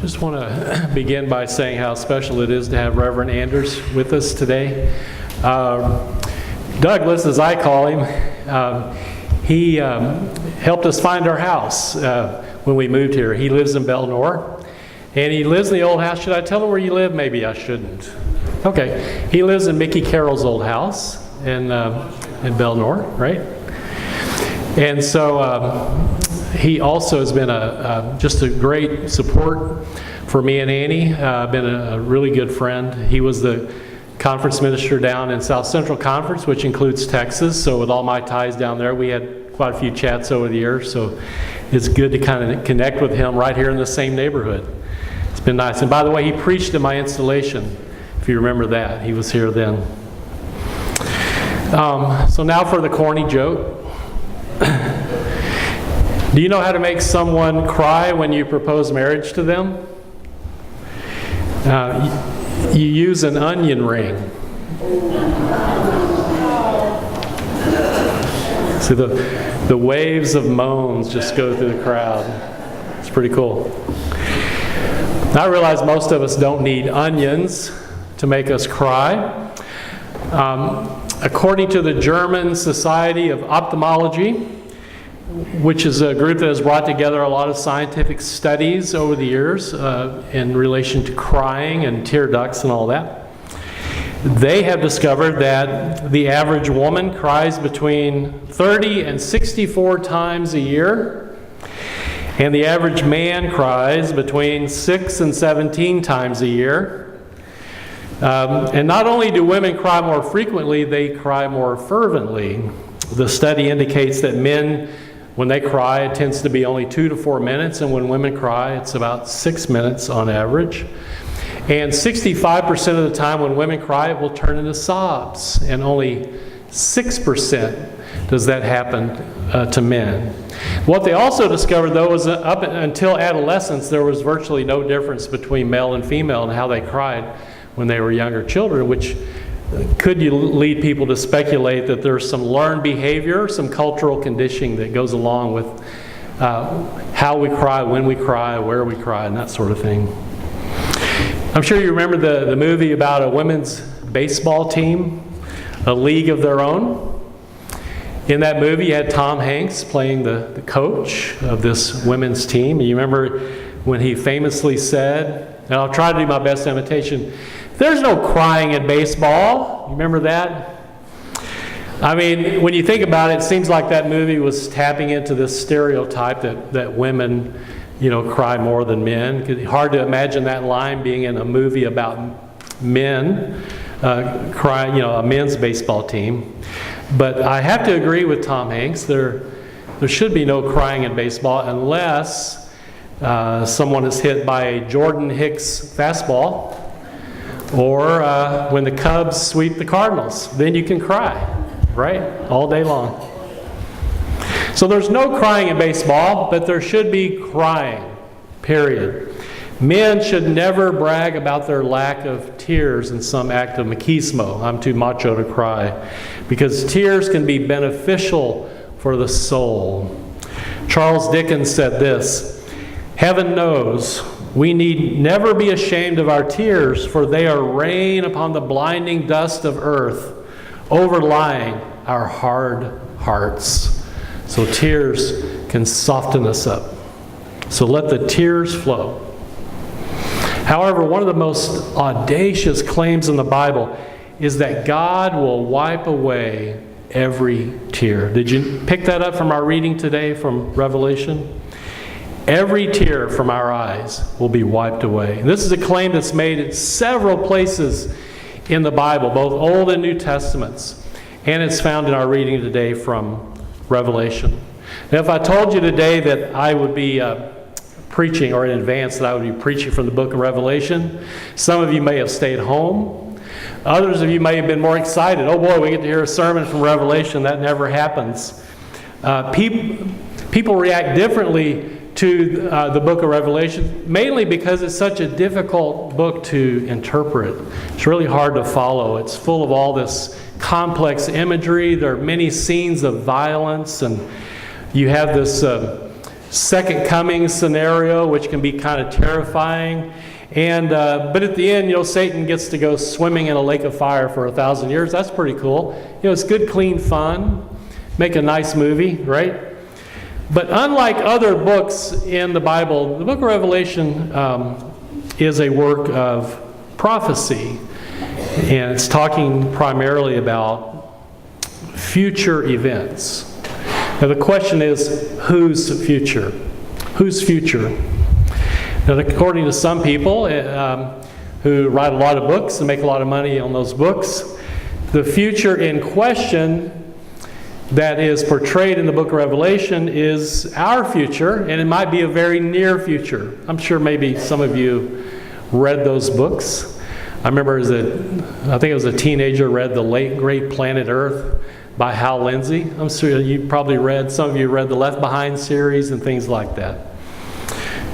Just want to begin by saying how special it is to have Reverend Anders with us today. Douglas, as I call him, he helped us find our house when we moved here. He lives in Belnor, and he lives in the old house. Should I tell him where you live? Maybe I shouldn't. Okay. He lives in Mickey Carroll's old house in Belnor, right? And so he also has been just a great support for me and Annie. Been a really good friend. He was the conference minister down in South Central Conference, which includes Texas. So with all my ties down there, we had quite a few chats over the years. So it's good to kind of connect with him right here in the same neighborhood. It's been nice. And by the way, he preached at my installation, if you remember that. He was here then. So now for the corny joke. Do you know how to make someone cry when you propose marriage to them? You use an onion ring. See, the waves of moans just go through the crowd. It's pretty cool. I realize most of us don't need onions to make us cry. According to the German Society of Ophthalmology, which is a group that has brought together a lot of scientific studies over the years in relation to crying and tear ducts and all that. They have discovered that the average woman cries between 30 and 64 times a year, and the average man cries between 6 and 17 times a year. And not only do women cry more frequently, they cry more fervently. The study indicates that men, when they cry, it tends to be only 2 to 4 minutes, and when women cry, it's about 6 minutes on average. And 65% of the time when women cry, it will turn into sobs, and only 6% does that happen to men. What they also discovered, though, was up until adolescence, there was virtually no difference between male and female in how they cried when they were younger children, which could lead people to speculate that there's some learned behavior, some cultural conditioning that goes along with how we cry, when we cry, where we cry, and that sort of thing. I'm sure you remember the movie about a women's baseball team, A League of Their Own. In that movie, you had Tom Hanks playing the coach of this women's team. And you remember when he famously said, and I'll try to do my best imitation, "There's no crying in baseball." You remember that? I mean, when you think about it, it seems like that movie was tapping into this stereotype that women, cry more than men. Hard to imagine that line being in a movie about men crying, a men's baseball team. But I have to agree with Tom Hanks. There should be no crying in baseball unless someone is hit by a Jordan Hicks fastball, or when the Cubs sweep the Cardinals. Then you can cry, right? All day long. So there's no crying in baseball, but there should be crying, period. Men should never brag about their lack of tears in some act of machismo. I'm too macho to cry. Because tears can be beneficial for the soul. Charles Dickens said this, "Heaven knows we need never be ashamed of our tears, for they are rain upon the blinding dust of earth, overlying our hard hearts." So tears can soften us up. So let the tears flow. However, one of the most audacious claims in the Bible is that God will wipe away every tear. Did you pick that up from our reading today from Revelation? Every tear from our eyes will be wiped away. This is a claim that's made in several places in the Bible, both Old and New Testaments. And it's found in our reading today from Revelation. Now, if I told you today that I would be preaching, or in advance that I would be preaching from the book of Revelation, some of you may have stayed home. Others of you may have been more excited. Oh boy, we get to hear a sermon from Revelation. That never happens. People react differently to the book of Revelation, mainly because it's such a difficult book to interpret. It's really hard to follow. It's full of all this complex imagery. There are many scenes of violence, and you have this second coming scenario, which can be kind of terrifying. And but at the end, Satan gets to go swimming in a lake of fire for 1,000 years. That's pretty cool. It's good, clean fun. Make a nice movie, right? But unlike other books in the Bible, the book of Revelation is a work of prophecy. And it's talking primarily about future events. Now the question is, whose future? Whose future? Now, according to some people who write a lot of books and make a lot of money on those books, the future in question that is portrayed in the book of Revelation is our future, and it might be a very near future. I'm sure maybe some of you read those books. I remember I think I was a teenager, read The Late Great Planet Earth by Hal Lindsey. I'm sure you probably some of you read the Left Behind series and things like that.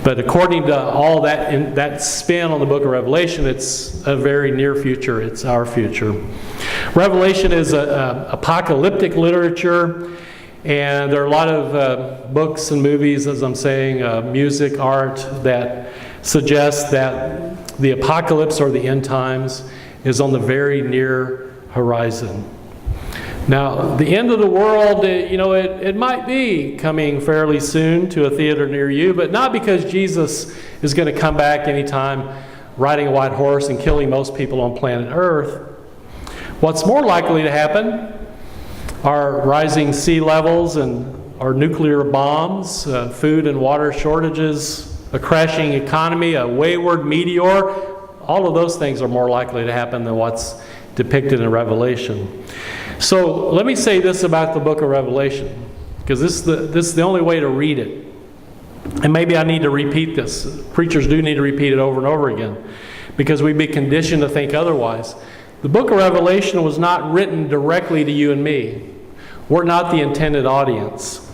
But according to all that spin on the book of Revelation, it's a very near future. It's our future. Revelation is apocalyptic literature, and there are a lot of books and movies, as I'm saying, music, art, that suggest that the apocalypse or the end times is on the very near horizon. Now, the end of the world, it might be coming fairly soon to a theater near you, but not because Jesus is going to come back anytime riding a white horse and killing most people on planet Earth. What's more likely to happen are rising sea levels and our nuclear bombs, food and water shortages, a crashing economy, a wayward meteor. All of those things are more likely to happen than what's depicted in Revelation. So let me say this about the book of Revelation, because this is the only way to read it. And maybe I need to repeat this. Preachers do need to repeat it over and over again, because we'd be conditioned to think otherwise. The book of Revelation was not written directly to you and me. We're not the intended audience.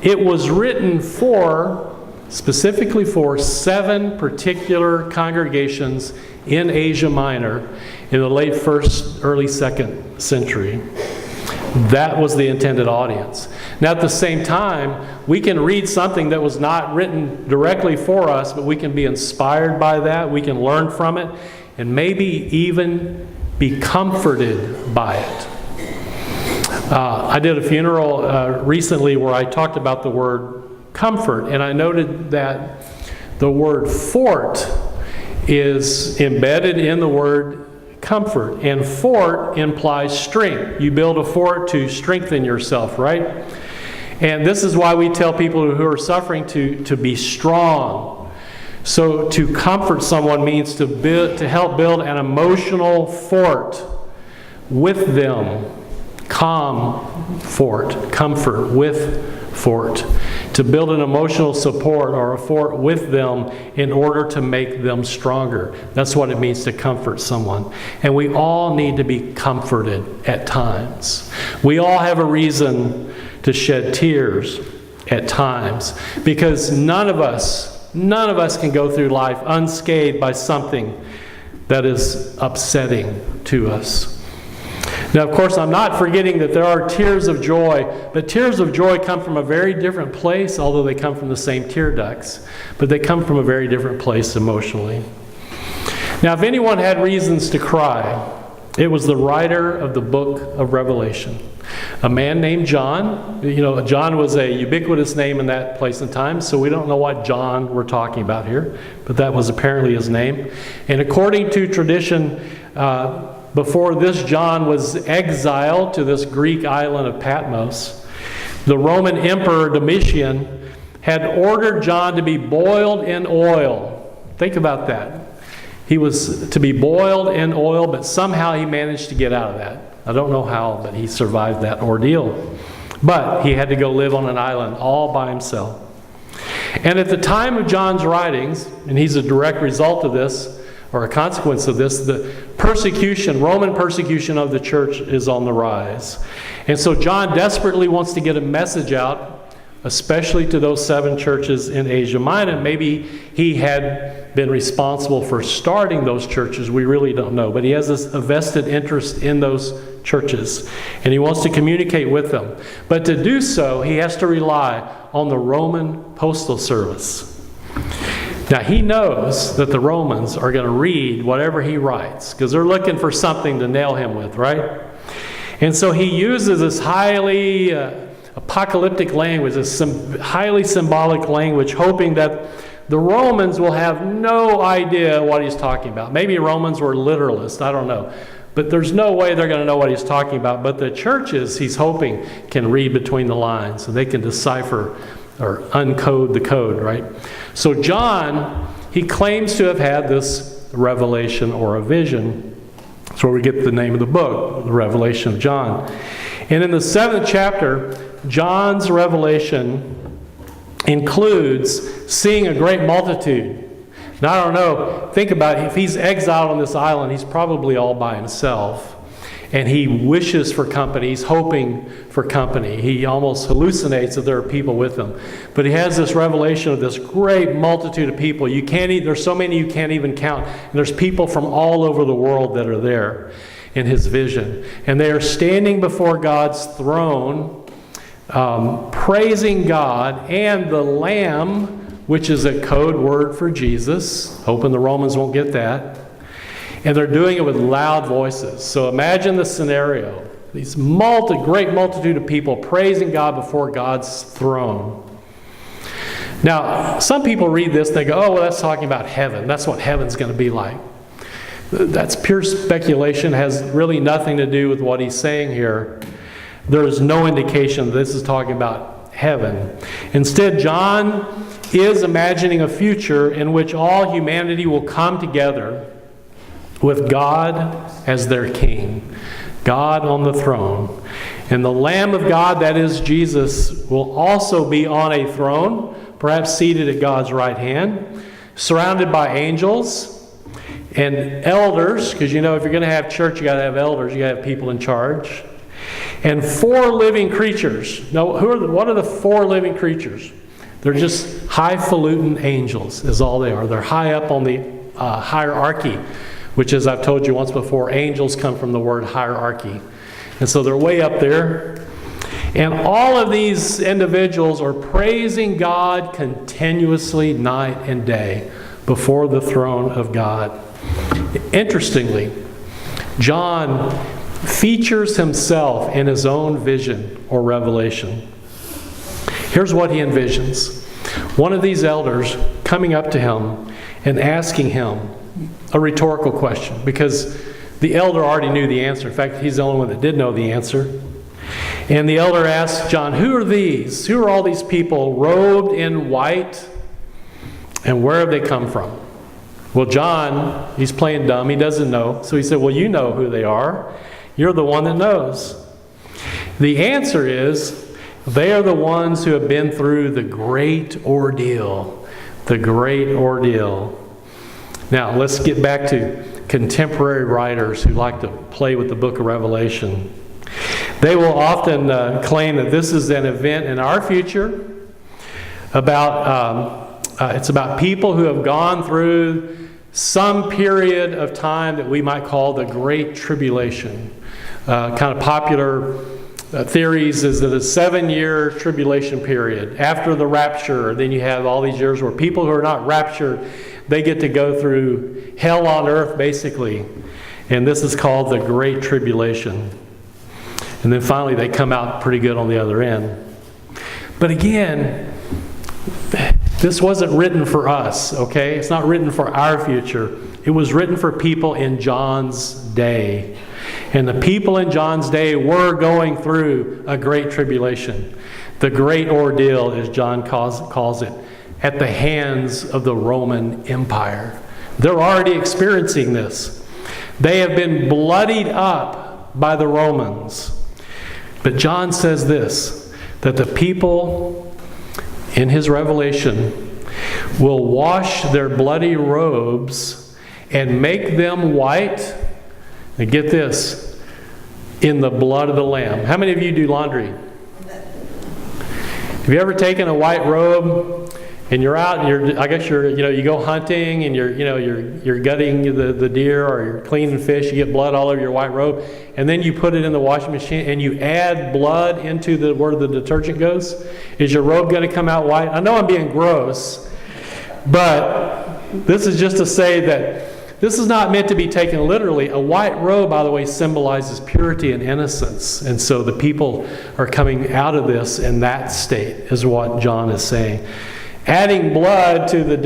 It was written specifically for 7 particular congregations in Asia Minor in the late 1st, early 2nd century. That was the intended audience. Now at the same time, we can read something that was not written directly for us, but we can be inspired by that, we can learn from it, and maybe even be comforted by it. I did a funeral recently where I talked about the word comfort, and I noted that the word fort is embedded in the word comfort, and fort implies strength. You build a fort to strengthen yourself, right? And this is why we tell people who are suffering to be strong. So to comfort someone means to help build an emotional fort with them. Calm fort, comfort with fort. To build an emotional support or a fort with them in order to make them stronger. That's what it means to comfort someone. And we all need to be comforted at times. We all have a reason to shed tears at times, because none of us can go through life unscathed by something that is upsetting to us. Now, of course, I'm not forgetting that there are tears of joy, but tears of joy come from a very different place, although they come from the same tear ducts, but they come from a very different place emotionally. Now, if anyone had reasons to cry, it was the writer of the book of Revelation, a man named John. John was a ubiquitous name in that place and time, so we don't know what John we're talking about here, but that was apparently his name. And according to tradition, before this John was exiled to this Greek island of Patmos, the Roman Emperor Domitian had ordered John to be boiled in oil. Think about that. He was to be boiled in oil, but somehow he managed to get out of that. I don't know how, but he survived that ordeal. But he had to go live on an island all by himself. And at the time of John's writings, and he's a direct result of this, or a consequence of this, the Roman persecution of the church is on the rise. And so John desperately wants to get a message out, especially to those 7 churches in Asia Minor. Maybe he had been responsible for starting those churches. We really don't know. But he has a vested interest in those churches, and he wants to communicate with them. But to do so, he has to rely on the Roman postal service. Now, he knows that the Romans are going to read whatever he writes, because they're looking for something to nail him with, right? And so he uses this highly apocalyptic language, this highly symbolic language, hoping that the Romans will have no idea what he's talking about. Maybe Romans were literalists, I don't know. But there's no way they're going to know what he's talking about. But the churches, he's hoping, can read between the lines, so they can decipher or uncode the code, right? So John, he claims to have had this revelation or a vision. That's where we get the name of the book, the Revelation of John. And in the 7th chapter, John's revelation includes seeing a great multitude. Now, I don't know, think about it. If he's exiled on this island, he's probably all by himself. And he wishes for company. He's hoping for company. He almost hallucinates that there are people with him. But he has this revelation of this great multitude of people. There's so many you can't even count. And there's people from all over the world that are there in his vision. And they are standing before God's throne, praising God and the Lamb, which is a code word for Jesus, hoping the Romans won't get that. And they're doing it with loud voices. So imagine the scenario. These great multitude of people praising God before God's throne. Now, some people read this and they go, oh, well, that's talking about heaven. That's what heaven's going to be like. That's pure speculation, has really nothing to do with what he's saying here. There is no indication that this is talking about heaven. Instead, John is imagining a future in which all humanity will come together with God as their king, God on the throne. And the Lamb of God, that is Jesus, will also be on a throne, perhaps seated at God's right hand, surrounded by angels and elders, because if you're going to have church, you got to have elders, you got to have people in charge. And 4 living creatures. Now, what are the 4 living creatures? They're just highfalutin angels, is all they are. They're high up on the hierarchy, which, as I've told you once before, angels come from the word hierarchy. And so they're way up there. And all of these individuals are praising God continuously, night and day, before the throne of God. Interestingly, John features himself in his own vision or revelation. Here's what he envisions. One of these elders coming up to him and asking him a rhetorical question, because the elder already knew the answer. In fact, he's the only one that did know the answer. And the elder asks John, who are these? Who are all these people robed in white? And where have they come from? Well, John, he's playing dumb. He doesn't know. So he said, well, you know who they are. You're the one that knows. The answer is, they are the ones who have been through the great ordeal. The great ordeal. Now, let's get back to contemporary writers who like to play with the book of Revelation. They will often claim that this is an event in our future it's about people who have gone through some period of time that we might call the Great Tribulation. Kind of popular theories is that a 7-year tribulation period after the rapture. Then you have all these years where people who are not raptured, they get to go through hell on earth, basically. And this is called the Great Tribulation. And then finally they come out pretty good on the other end. But again, this wasn't written for us, okay? It's not written for our future. It was written for people in John's day. And the people in John's day were going through a great tribulation. The great ordeal, as John calls it, at the hands of the Roman Empire. They're already experiencing this. They have been bloodied up by the Romans. But John says this, that the people in his revelation will wash their bloody robes and make them white. And get this, in the blood of the Lamb. How many of you do laundry? Have you ever taken a white robe and you're out, and you go hunting, and you're gutting the deer, or you're cleaning fish, you get blood all over your white robe, and then you put it in the washing machine, and you add blood into where the detergent goes. Is your robe going to come out white? I know I'm being gross, but this is just to say that this is not meant to be taken literally. A white robe, by the way, symbolizes purity and innocence. And so the people are coming out of this in that state, is what John is saying. Adding blood to the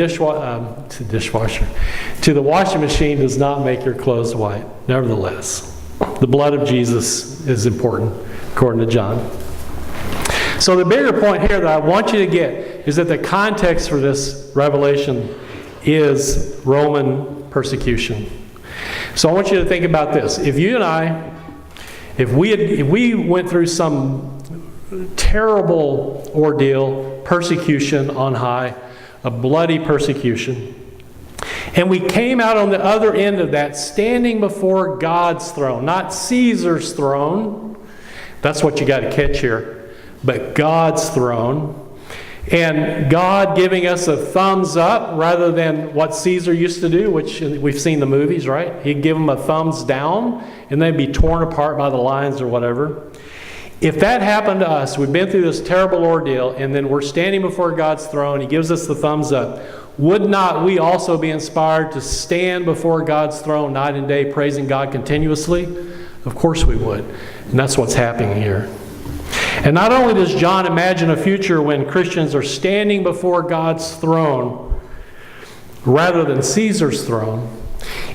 to the washing machine does not make your clothes white. Nevertheless, the blood of Jesus is important, according to John. So the bigger point here that I want you to get is that the context for this revelation is Roman persecution. So I want you to think about this. If you and I, if we went through some terrible ordeal, persecution on high, a bloody persecution, and we came out on the other end of that standing before God's throne, not Caesar's throne, that's what you got to catch here, but God's throne, and God giving us a thumbs up rather than what Caesar used to do, which we've seen the movies, right? He'd give them a thumbs down, and they'd be torn apart by the lions or whatever. If that happened to us, we've been through this terrible ordeal, and then we're standing before God's throne, He gives us the thumbs up, would not we also be inspired to stand before God's throne night and day, praising God continuously? Of course we would. And that's what's happening here. And not only does John imagine a future when Christians are standing before God's throne rather than Caesar's throne,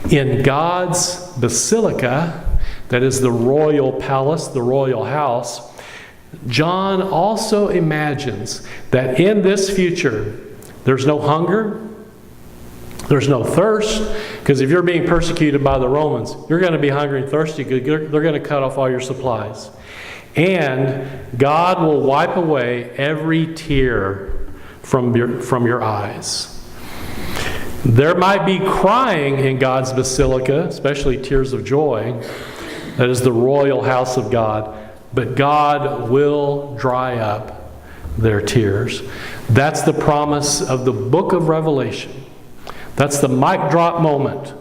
in God's basilica, that is the royal palace, the royal house, John also imagines that in this future, there's no hunger, there's no thirst, because if you're being persecuted by the Romans, you're going to be hungry and thirsty because they're going to cut off all your supplies. And God will wipe away every tear from your eyes. There might be crying in God's basilica, especially tears of joy. That is the royal house of God. But God will dry up their tears. That's the promise of the book of Revelation. That's the mic drop moment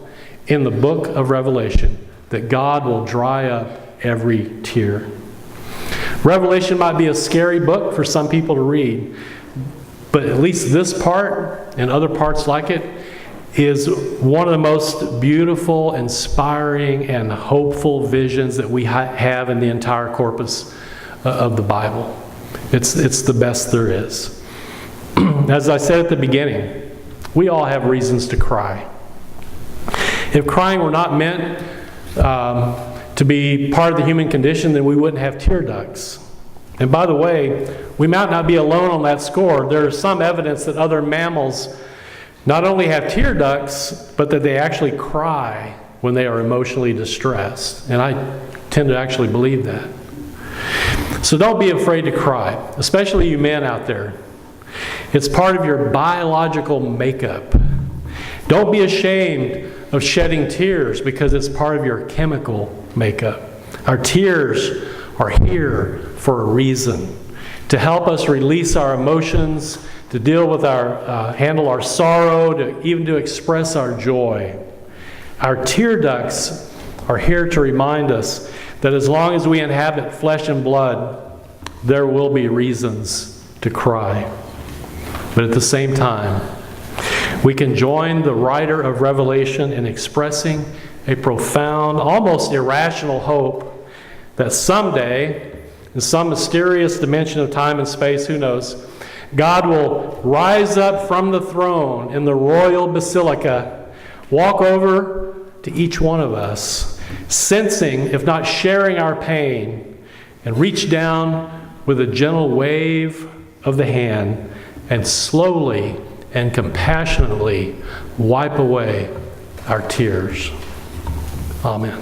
in the book of Revelation, that God will dry up every tear. Revelation might be a scary book for some people to read, but at least this part and other parts like it is one of the most beautiful, inspiring, and hopeful visions that we have in the entire corpus of the Bible. It's the best there is. As I said at the beginning, we all have reasons to cry. If crying were not meant to be part of the human condition, then we wouldn't have tear ducts. And by the way, we might not be alone on that score. There is some evidence that other mammals not only have tear ducts, but that they actually cry when they are emotionally distressed. And I tend to actually believe that. So don't be afraid to cry, especially you men out there. It's part of your biological makeup. Don't be ashamed of shedding tears because it's part of your chemical makeup. Our tears are here for a reason, to help us release our emotions, to deal with handle our sorrow, even to express our joy. Our tear ducts are here to remind us that as long as we inhabit flesh and blood, there will be reasons to cry. But at the same time, we can join the writer of Revelation in expressing a profound, almost irrational hope that someday, in some mysterious dimension of time and space, who knows, God will rise up from the throne in the royal basilica, walk over to each one of us, sensing, if not sharing our pain, and reach down with a gentle wave of the hand and slowly and compassionately wipe away our tears. Amen.